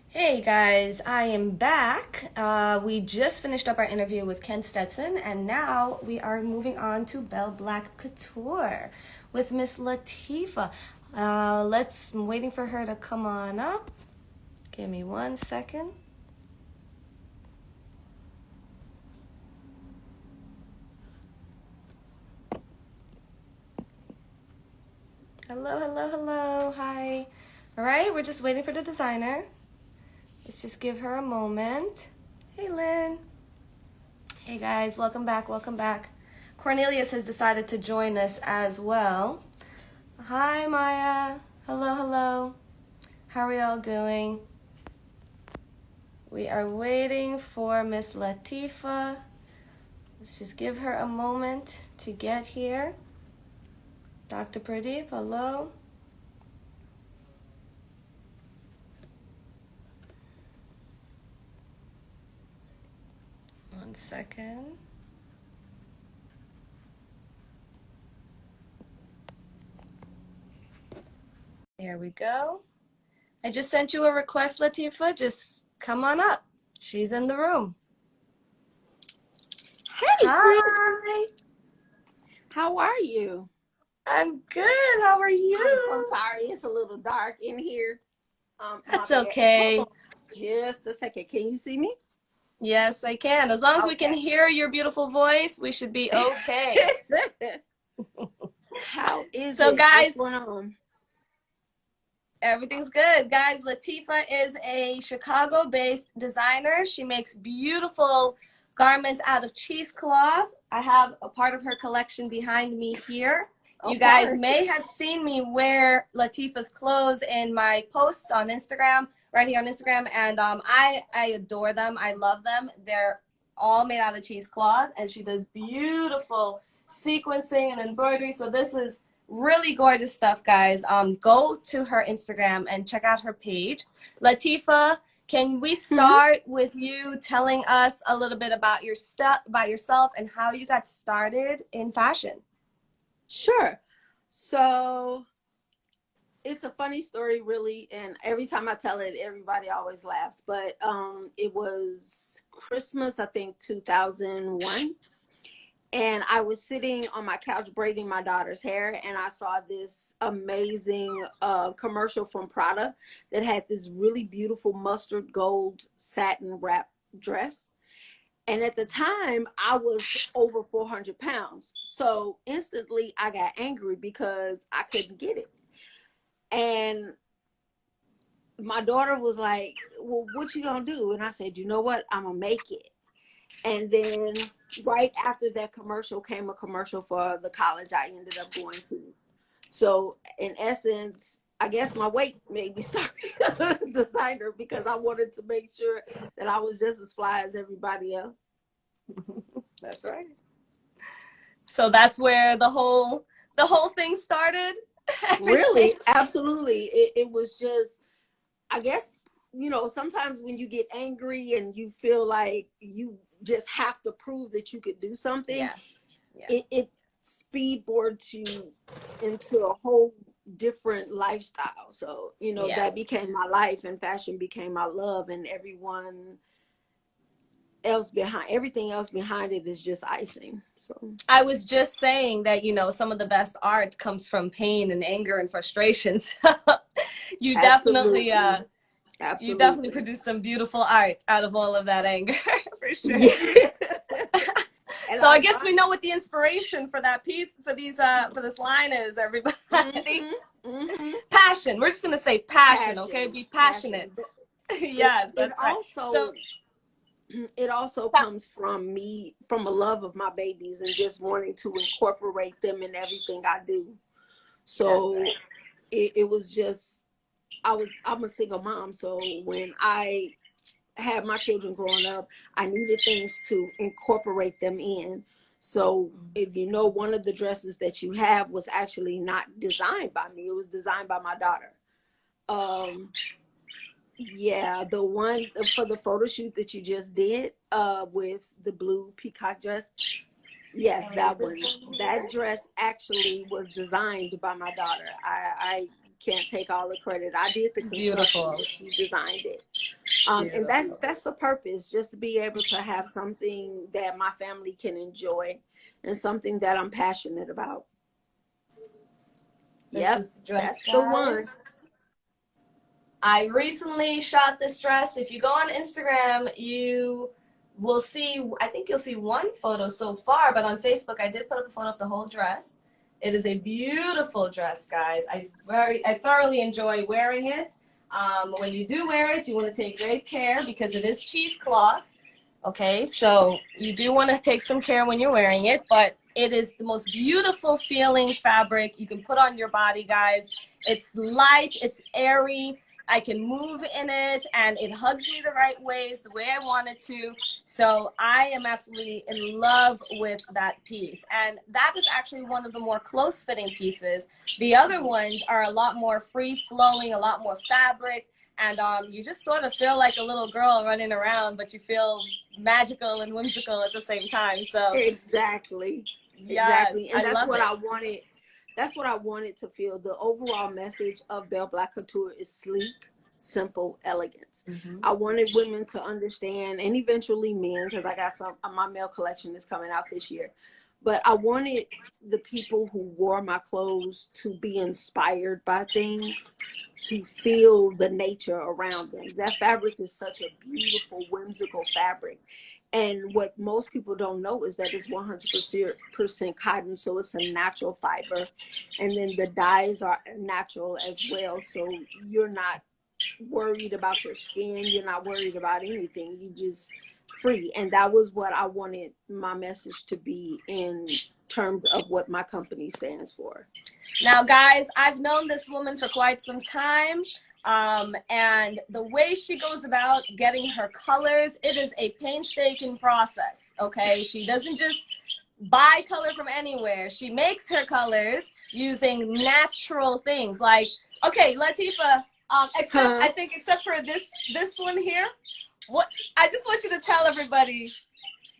Hey guys, I am back. We just finished up our interview with Ken Stetson, and now we are moving on to Bèl Blàk Couture with Miss Latifa. I'm waiting for her to come on up. Give me 1 second. Hello, hello, hello. Hi. All right, we're just waiting for the designer. Let's just give her a moment. Hey, Lynn. Hey, guys. Welcome back. Welcome back. Cornelius has decided to join us as well. Hi, Maya. Hello, hello. How are y'all doing? We are waiting for Miss Latifa. Let's just give her a moment to get here. Dr. Pradeep, hello. One second. There we go. I just sent you a request, Latifa. Just come on up. She's in the room. Hey, Hi. how are you? I'm good. How are you? I'm so sorry. It's a little dark in here. That's my bad. okay. Hold on just a second. Can you see me? Yes, I can. As long as we can Okay. hear your beautiful voice, we should be okay. How is So, it? What's guys, going on? everything's good. Guys, Latifa is a Chicago-based designer. She makes beautiful garments out of cheesecloth. I have a part of her collection behind me here. You guys may have seen me wear Latifa's clothes in my posts on Instagram, right here on Instagram, and I adore them. I love them. They're all made out of cheesecloth, and she does beautiful sequencing and embroidery. So this is really gorgeous stuff, guys. Go to her Instagram and check out her page. Latifa, can we start with you telling us a little bit about your about yourself and how you got started in fashion? Sure. So it's a funny story, really, and every time I tell it, everybody always laughs. But it was Christmas, I think, 2001. And I was sitting on my couch braiding my daughter's hair, and I saw this amazing commercial from Prada that had this really beautiful mustard gold satin wrap dress. And at the time, I was over 400 pounds. So instantly, I got angry because I couldn't get it. And my daughter was like, well, what you gonna do? And I said, you know what? I'm gonna make it. And then right after that commercial came a commercial for the college I ended up going to. So in essence, I guess my weight made me start a designer because I wanted to make sure that I was just as fly as everybody else. That's right. So that's where the whole thing started. Really, absolutely. It was just, I guess, sometimes when you get angry and you feel like you just have to prove that you could do something, it speedboards you into a whole different lifestyle. So, that became my life, and fashion became my love, and everything else behind it is just icing. So I was just saying that, some of the best art comes from pain and anger and frustrations. you definitely you definitely produce some beautiful art out of all of that anger. For sure. Yeah. So I guess we know what the inspiration for that piece, for this line is, everybody. Passion. We're just gonna say passion, okay? Be passionate. Yes, that's right. So it also comes from a love of my babies and just wanting to incorporate them in everything I do. So it was just, I'm a single mom. So when I had my children growing up, I needed things to incorporate them in. So if one of the dresses that you have was actually not designed by me, it was designed by my daughter. Yeah, the one for the photo shoot that you just did with the blue peacock dress. Yes, that one. That dress actually was designed by my daughter. I can't take all the credit. I did the construction, but she designed it. And that's the purpose, just to be able to have something that my family can enjoy and something that I'm passionate about. This is the dress, that's guys. the one. I recently shot this dress. If you go on Instagram, you will see, I think you'll see one photo so far, but on Facebook, I did put up a photo of the whole dress. It is a beautiful dress, guys. I thoroughly enjoy wearing it. When you do wear it, you want to take great care because it is cheesecloth. Okay, so you do want to take some care when you're wearing it, but it is the most beautiful feeling fabric you can put on your body, guys. It's light, it's airy. I can move in it, and it hugs me the right ways, the way I want it to. So I am absolutely in love with that piece. And that is actually one of the more close-fitting pieces. The other ones are a lot more free-flowing, a lot more fabric, and you just sort of feel like a little girl running around, but you feel magical and whimsical at the same time. So exactly. Yes, exactly. And that's what I wanted. That's what I wanted to feel. The overall message of Bèl Blàk Couture is sleek, simple, elegance. I wanted women to understand, and eventually men, because I got my male collection is coming out this year. But I wanted the people who wore my clothes to be inspired by things, to feel the nature around them. That fabric is such a beautiful, whimsical fabric. And what most people don't know is that it's 100% cotton, so it's a natural fiber. And then the dyes are natural as well, so you're not worried about your skin. You're not worried about anything. You just free. And that was what I wanted my message to be in terms of what my company stands for. Now, guys, I've known this woman for quite some time. And the way she goes about getting her colors, it is a painstaking process, okay? She doesn't just buy color from anywhere. She makes her colors using natural things. Like, okay, Latifah, except for this one here, what I just want you to tell everybody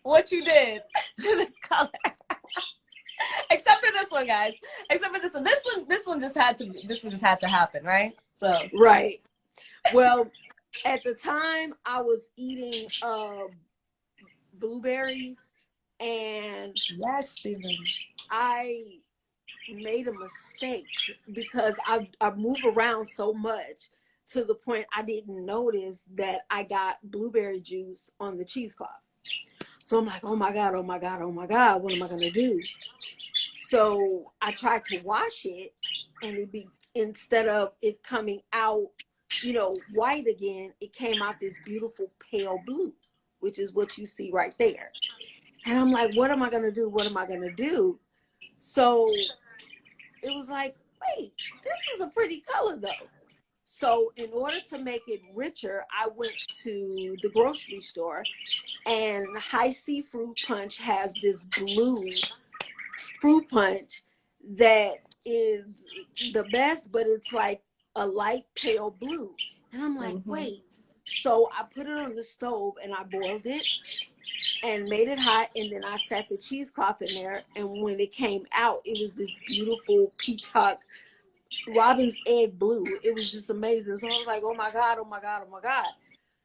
what you did to this color. Except for this one, guys. Except for this one. This one just had to happen, right? So right. Well, at the time I was eating blueberries, and yes, Stephen, I made a mistake because I move around so much to the point I didn't notice that I got blueberry juice on the cheesecloth. So I'm like, oh my God, oh my God, oh my God, what am I gonna do? So I tried to wash it, and instead of it coming out, white again, it came out this beautiful pale blue, which is what you see right there. And I'm like, what am I gonna do? What am I gonna do? So it was like, wait, this is a pretty color though. So in order to make it richer, I went to the grocery store, and High C Fruit Punch has this blue fruit punch that is the best, but it's like a light pale blue. And I'm like, wait. So I put it on the stove and I boiled it and made it hot, and then I sat the cheesecloth in there, and when it came out, it was this beautiful peacock robin's egg blue. It was just amazing. So I was like, oh my God, oh my God, oh my God.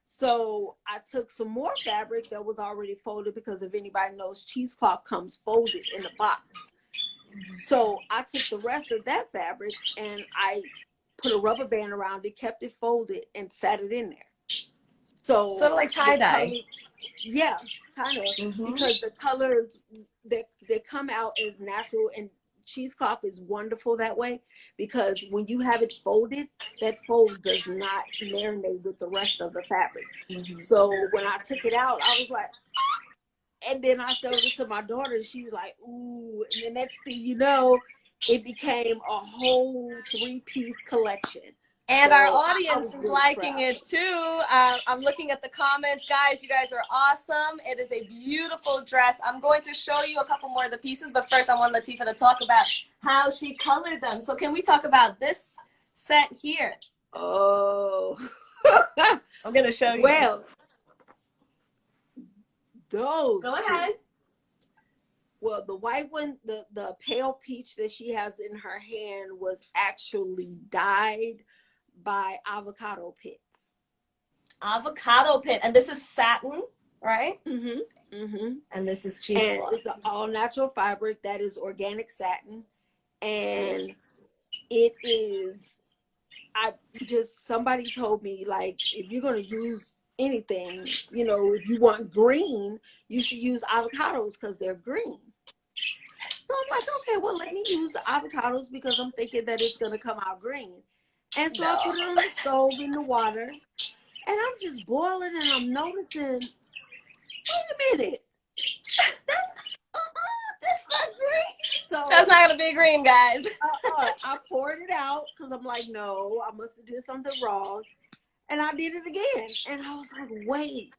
So I took some more fabric that was already folded, because if anybody knows, cheesecloth comes folded in the box. So I took the rest of that fabric and I put a rubber band around it, kept it folded, and sat it in there. So sort of like tie-dye. Yeah, kind of, because the colors they come out as natural, and cheesecloth is wonderful that way, because when you have it folded, that fold does not marinate with the rest of the fabric. So when I took it out, I was like, ah! And then I showed it to my daughter, and she was like, ooh. And the next thing you know, it became a whole 3-piece collection. And so our audience is liking it too. I'm looking at the comments, guys. You guys are awesome. It is a beautiful dress. I'm going to show you a couple more of the pieces, but first I want Latifah to talk about how she colored them. So can we talk about this set here? Oh. I'm going to show you. Well, those. Go ahead. Well, the white one, the pale peach that she has in her hand was actually dyed by avocado pits. Avocado pit. And this is satin, right? Mm-hmm. Mm-hmm. And this is And cheesecloth. it's an all natural fabric that is organic satin. Sweet. And it is, I just, somebody told me, like, if you're going to use anything, you know, if you want green, you should use avocados because they're green. So I'm like, okay, well, let me use the avocados because I'm thinking that it's going to come out green. And so I No. put it on the stove in the water, and I'm just boiling, and I'm noticing, wait a minute, that's not green. So That's not gonna be green, guys. I poured it out because I'm like, no, I must have did something wrong. And I did it again. And I was like, wait,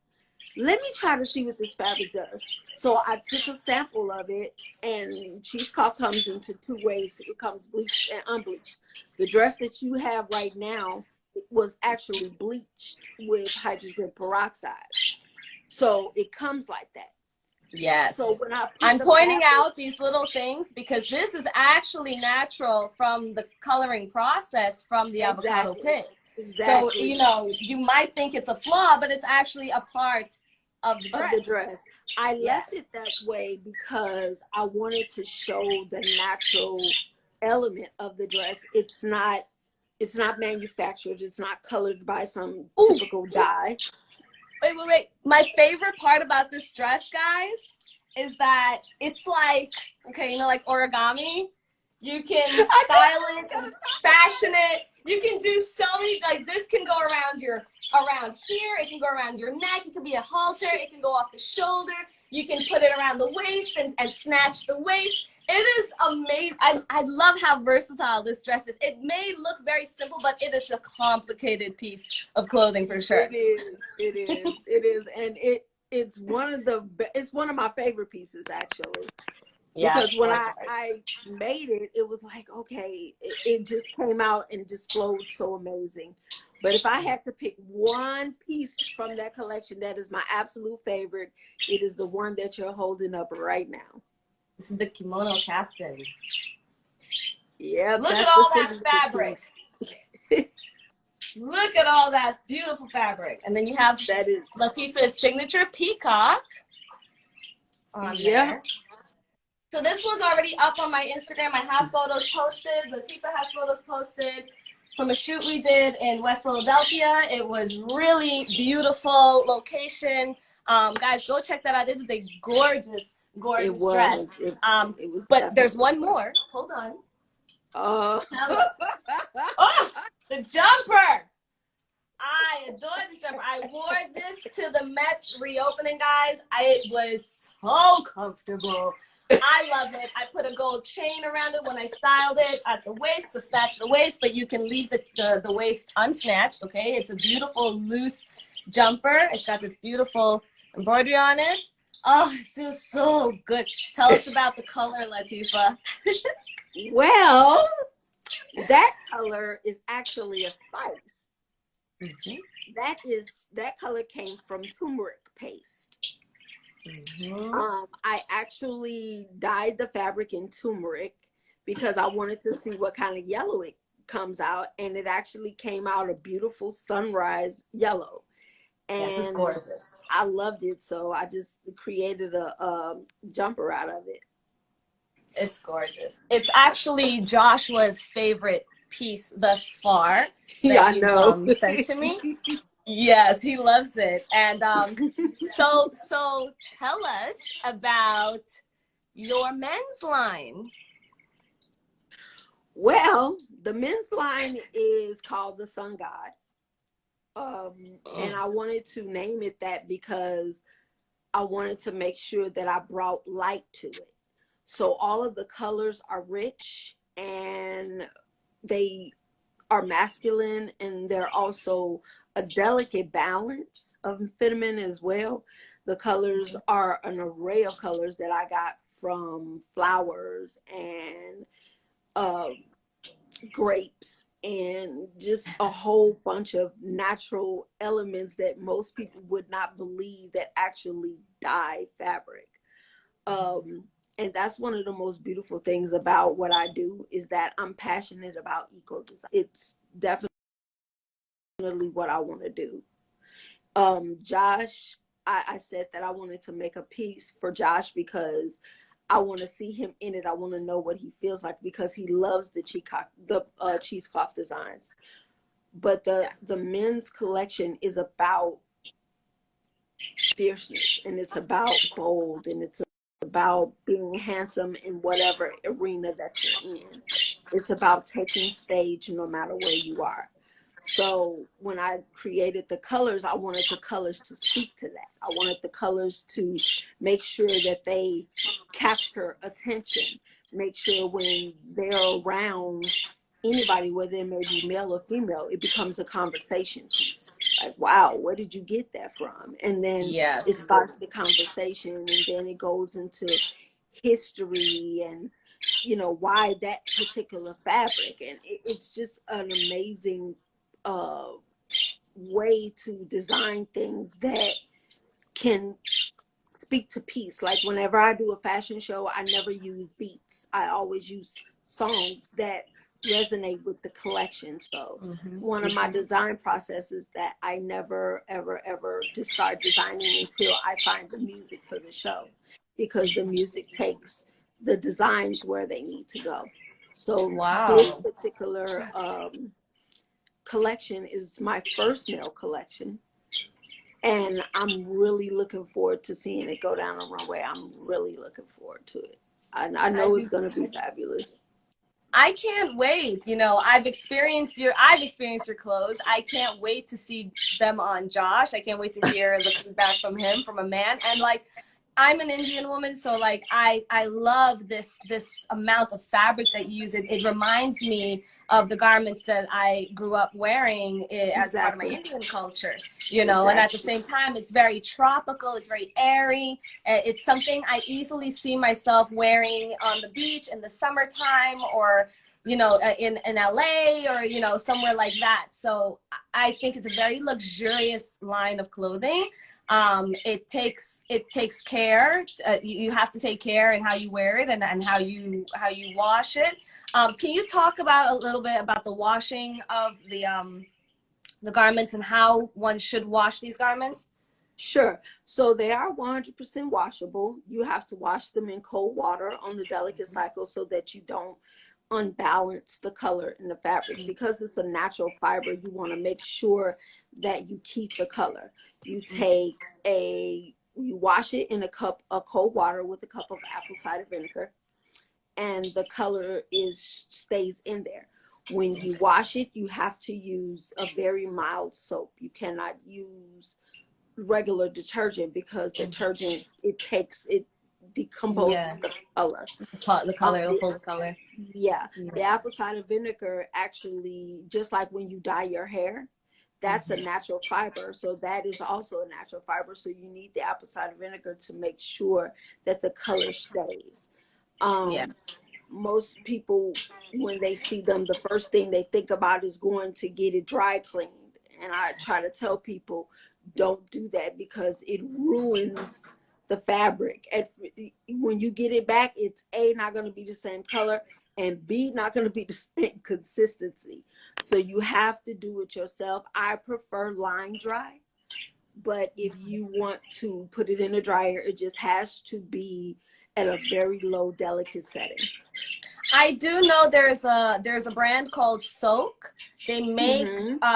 let me try to see what this fabric does. So I took a sample of it, and cheesecloth comes into two ways. It comes bleached and unbleached. The dress that you have right now was actually bleached with hydrogen peroxide. So it comes like that. Yes. So when I'm pointing out these little things because this is actually natural from the coloring process from the avocado pit. Exactly. So, you know, you might think it's a flaw, but it's actually a part of the dress. I left it that way because I wanted to show the natural element of the dress. It's not manufactured. It's not colored by some typical dye. Wait. My favorite part about this dress, guys, is that it's like, okay, you know, like origami. You can style it and fashion it. You can do so many, like this can go around here, it can go around your neck, it can be a halter, it can go off the shoulder, you can put it around the waist and snatch the waist. It is amazing. I love how versatile this dress is. It may look very simple, but it is a complicated piece of clothing for sure. It is, and it's one of my favorite pieces actually. Because when I made it, it was like, okay, it just came out and just flowed so amazing. But if I had to pick one piece from that collection that is my absolute favorite, it is the one that you're holding up right now. This is the kimono captain. Yeah, look at all that fabric. Look at all that beautiful fabric. And then you have Latifah's signature peacock on there. So this was already up on my Instagram. I have photos posted. Latifah has photos posted from a shoot we did in West Philadelphia. It was really beautiful location. Guys, go check that out. It is a gorgeous dress. But there's one more. Hold on. Oh, the jumper. I adore this jumper. I wore this to the Met reopening, guys. It was so comfortable. I love it. I put a gold chain around it when I styled it at the waist to snatch the waist, but you can leave the waist unsnatched, okay? It's a beautiful, loose jumper. It's got this beautiful embroidery on it. Oh, it feels so good. Tell us about the color, Latifah. Well, that color is actually a spice. That color came from turmeric paste. I actually dyed the fabric in turmeric because I wanted to see what kind of yellow it comes out, and it actually came out a beautiful sunrise yellow. And yes, it's gorgeous. I loved it, so I just created a jumper out of it. It's gorgeous. It's actually Joshua's favorite piece thus far that you've sent to me. Yes, he loves it. And so tell us about your men's line. Well, the men's line is called the Sun God. And I wanted to name it that because I wanted to make sure that I brought light to it. So all of the colors are rich and they are masculine, and they're also a delicate balance of feminine as well. The colors are an array of colors that I got from flowers and grapes and just a whole bunch of natural elements that most people would not believe that actually dye fabric. And that's one of the most beautiful things about what I do, is that I'm passionate about eco design. It's definitely what I want to do. Josh, I said that I wanted to make a piece for Josh because I want to see him in it. I want to know what he feels like, because he loves the cheesecloth designs. But the men's collection is about fierceness, and it's about bold, and it's about being handsome in whatever arena that you're in. It's about taking stage no matter where you are. So when I created the colors, I wanted the colors to speak to that. I wanted the colors to make sure that they capture attention, make sure when they're around anybody, whether it may be male or female, it becomes a conversation piece. Like, wow, where did you get that from? And then it Yes. starts the conversation, and then it goes into history and, you know, why that particular fabric. And it's just an amazing way to design things that can speak to peace. Like whenever I do a fashion show, I never use beats. I always use songs that resonate with the collection. So one of my design processes that I never ever just start designing until I find the music for the show, because the music takes the designs where they need to go. So this Wow. particular collection is my first male collection, and I'm really looking forward to seeing it go down the runway. I'm really looking forward to it. I know it's going to be fabulous. I can't wait. You know, I've experienced your clothes. I can't wait to see them on Josh. I can't wait to hear the feedback from him, from a man. And like, I'm an Indian woman, so like I love this amount of fabric that you use. It reminds me of the garments that I grew up wearing as part of my Indian culture, you know. And at the same time, it's very tropical, it's very airy. It's something I easily see myself wearing on the beach in the summertime, or, you know, in LA, or, you know, somewhere like that. So I think it's a very luxurious line of clothing. It takes care. You have to take care in how you wear it, and how you wash it. Can you talk about a little bit about the washing of the garments, and how one should wash these garments? Sure. So they are 100% washable. You have to wash them in cold water on the delicate cycle, so that you don't unbalance the color in the fabric. Because it's a natural fiber, you want to make sure that you keep the color. You wash it in a cup of cold water with a cup of apple cider vinegar, and the color stays in there. When you wash it, you have to use a very mild soap. You cannot use regular detergent, because detergent, it decomposes the color. The color, it'll pull the color. Yeah. The apple cider vinegar actually, just like when you dye your hair, that's a natural fiber. So that is also a natural fiber. So you need the apple cider vinegar to make sure that the color stays. Most people, when they see them, the first thing they think about is going to get it dry cleaned. And I try to tell people, don't do that, because it ruins the fabric. When you get it back, it's A, not going to be the same color, and B, not going to be the same consistency. So you have to do it yourself. I prefer line dry, but if you want to put it in a dryer, it just has to be at a very low delicate setting. I do know there's a brand called Soak. They make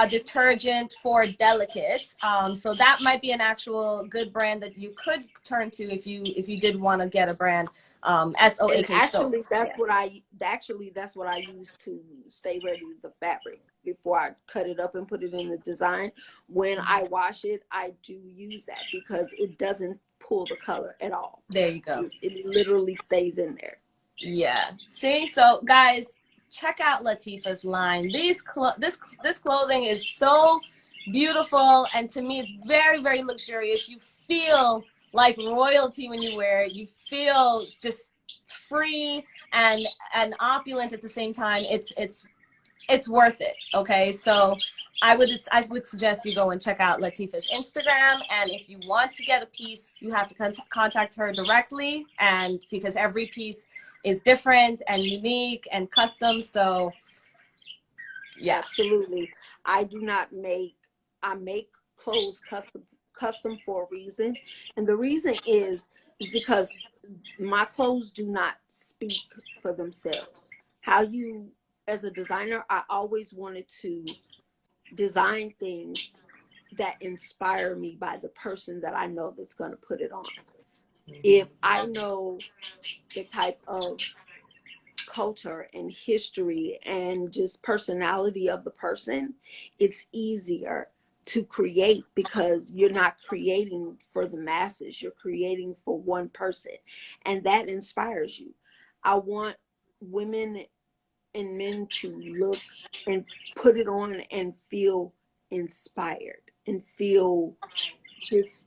detergent for delicates. So that might be an actual good brand that you could turn to if you did want to get a brand. SOAK. Actually, that's what I use to stay ready the fabric before I cut it up and put it in the design. When I wash it, I do use that, because it doesn't pull the color at all. There you go. It literally stays in there. Yeah. See, so guys, check out Latifah's line. This clothing is so beautiful, and to me, it's very, very luxurious. You feel like royalty when you wear it. You feel just free and opulent at the same time. It's it's worth it. Okay, so I would suggest you go and check out Latifah's Instagram, and if you want to get a piece, you have to contact her directly, and because every piece is different and unique and custom, so yeah. Absolutely. I do not make, I make clothes custom for a reason. And the reason is because my clothes do not speak for themselves. How you, as a designer, I always wanted to design things that inspire me by the person that I know that's going to put it on. If I know the type of culture and history and just personality of the person, it's easier to create because you're not creating for the masses, you're creating for one person, and that inspires you. I want women and men to look and put it on and feel inspired and feel just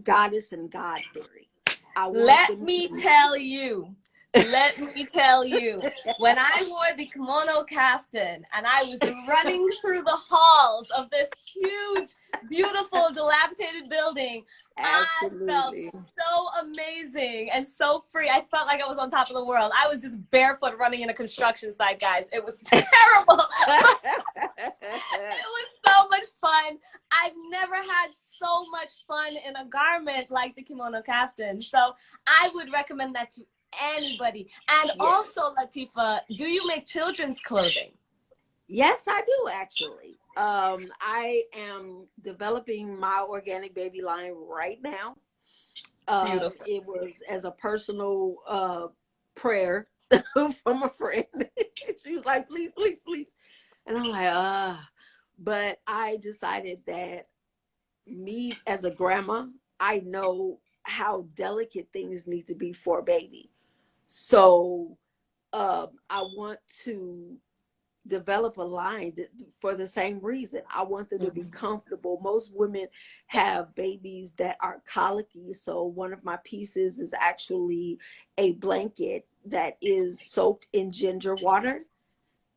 goddess and god theory. I want Let them me to tell you, let me tell you, when I wore the kimono kaftan and I was running through the halls of this huge, beautiful, dilapidated building, I felt absolutely. so amazing and so free. I felt like I was on top of the world. I was just barefoot running in a construction site, guys. It was terrible. It was so much fun. I've never had so much fun in a garment like the kimono kaftan. So I would recommend that to anybody. And Yes. also, Latifah, do you make children's clothing? Yes, I do actually. I am developing my organic baby line right now. Beautiful. It was as a personal prayer from a friend. She was like, please, please, please. And I'm like, but I decided that me as a grandma, I know how delicate things need to be for a baby. So I want to develop a line for the same reason. I want them to be comfortable. Most women have babies that are colicky. So one of my pieces is actually a blanket that is soaked in ginger water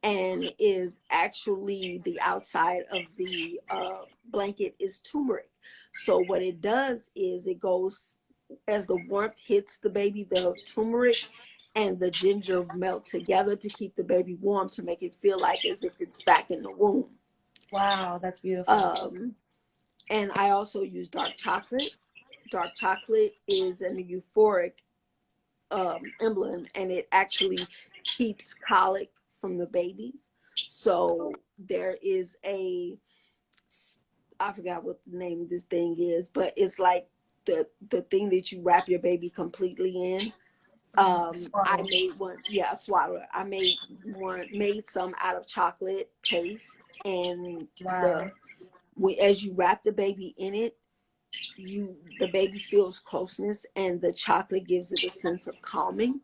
and is actually the outside of the blanket is turmeric. So what it does is it goes, as the warmth hits the baby, the turmeric and the ginger melt together to keep the baby warm, to make it feel like as if it's back in the womb. Wow, that's beautiful. And I also use dark chocolate. Dark chocolate is an euphoric emblem, and it actually keeps colic from the babies. So there is a, I forgot what the name of this thing is, but it's like the thing that you wrap your baby completely in. I made one, yeah, a swaddler. I made some out of chocolate paste, and Wow. as you wrap the baby in it, the baby feels closeness, and the chocolate gives it a sense of calming.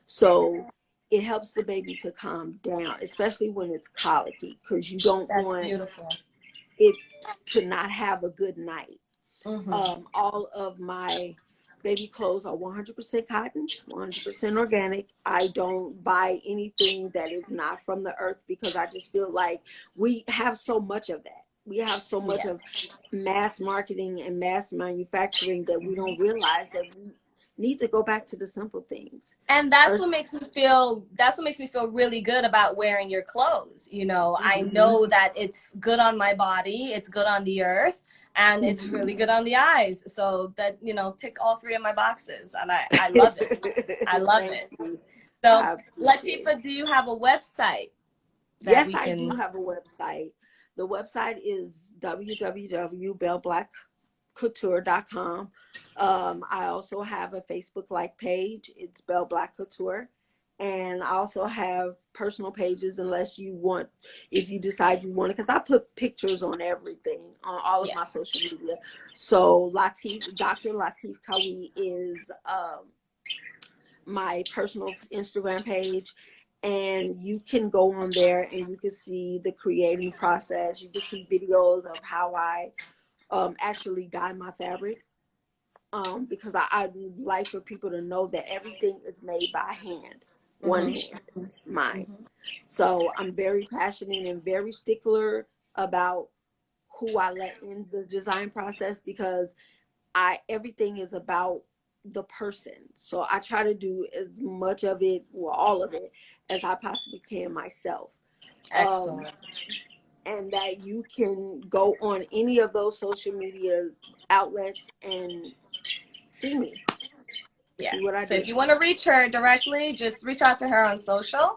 So it helps the baby to calm down, especially when it's colicky, because you don't That's want beautiful. it to not have a good night. Mm-hmm. All of my baby clothes are 100% cotton, 100% organic. I don't buy anything that is not from the earth, because I just feel like we have so much of that. We have so much Yeah. of mass marketing and mass manufacturing that we don't realize that we need to go back to the simple things. And that's what makes me feel really good about wearing your clothes. You know, I Mm-hmm. know that it's good on my body, it's good on the earth, and it's really good on the eyes. So that, you know, tick all three of my boxes, and I love it. I love Thank it. you. So I appreciate it. Latifa, do you have a website that Yes, we I do can? have a website. The website is www.bellblackcouture.com. I also have a Facebook like page. It's Bèl Blàk Couture. And I also have personal pages, unless you want, if you decide you want it, because I put pictures on everything, on all of Yeah. my social media. So Dr. Latif Kawi is my personal Instagram page, and you can go on there and you can see the creating process. You can see videos of how I actually dye my fabric, because I like for people to know that everything is made by hand. one hand, mine. So I'm very passionate and very stickler about who I let in the design process, because everything is about the person. So I try to do as much of it, or all of it, as I possibly can myself. Excellent. And that you can go on any of those social media outlets and see me. Yeah. See what I So do. if you want to reach her directly, just reach out to her on social.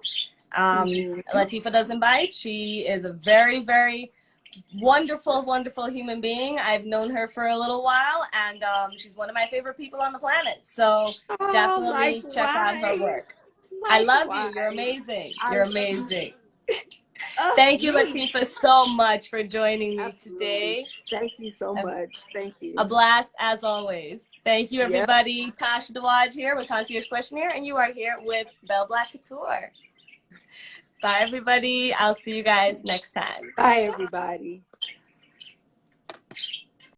Latifah doesn't bite. She is a very, very wonderful, wonderful human being. I've known her for a little while, and she's one of my favorite people on the planet. So definitely check out her work. I love you. You're amazing. You're amazing. Thank you, Latifah, so much for joining me today. Thank you so much. Thank you. A blast as always. Thank you, everybody. Yep. Tasha Dwhaj here with Concierge Questionnaire, and you are here with Bèl Blàk Couture. Bye, everybody. I'll see you guys next time. Bye, everybody.